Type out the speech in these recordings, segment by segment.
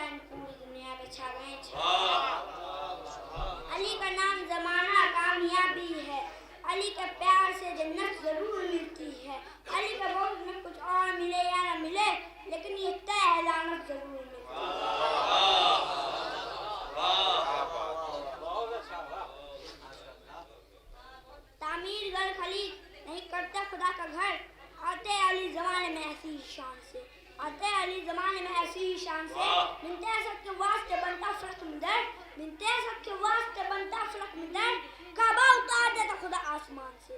हुसैन पूरी दुनिया पे छा गए। अली का नाम जमाना कामयाबी है, अली के प्यार से जन्नत जरूर मिलती है। अली के बहुत में कुछ और मिले या न मिले, लेकिन ये तय है लानत जरूर मिलती है। तामीर घर खली नहीं करता खुदा का घर, आते अली जमाने में ऐसी शान से, आते अली जमाने में ऐसी शान से। मिलते सबके वास्ते बनता फलक में दर्द, मिलते सबके वास्ते बनता फलक में दर्द। काबा उतार देता खुदा आसमान से।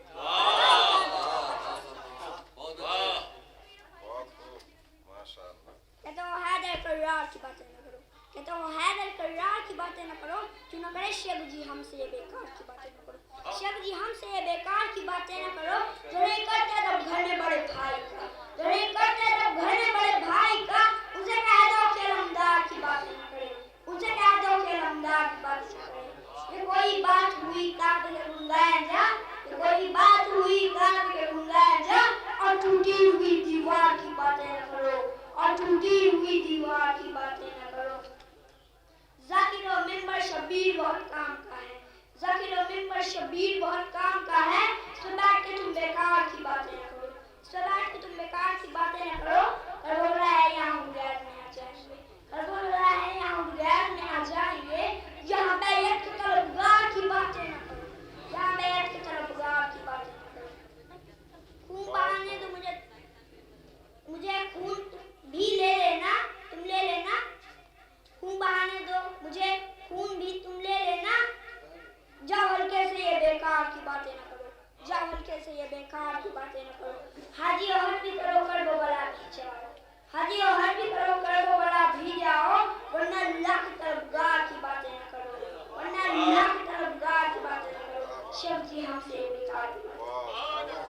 कहते हो हैदर कर्रार की बातें न करो, कहते हो हैदर कर्रार की बातें न करो, क्यों न करे शेख जी हमसे ये बेकार की बातें न करो। शेख जी हमसे ये बेकार की बातें न करो, जो नहीं करते तब घर में बड़े भाई का, जो नहीं करते तब घर में बड़े भाई का। उसे कह दो कि अलहमदार की बातें न करे, उसे कह दो कि अलहमदार की बातें न करे। ये कोई बात हुई कांप के गुंगाया जा, ये कोई बात हुई कांप के गुंगाया जा, और टूटी हुई दीवार की बातें न करो, और टूटी हुई दीवार की बातें न करो। ज़ाकिर और मिंबर शबीर बहुत काम का है, ज़ाकिर और मिंबर शबीर बहुत काम का है। इस बैठ के तुम बेकार की बातें न करो, इस बैठ के तुम बेकार की बातें न करो।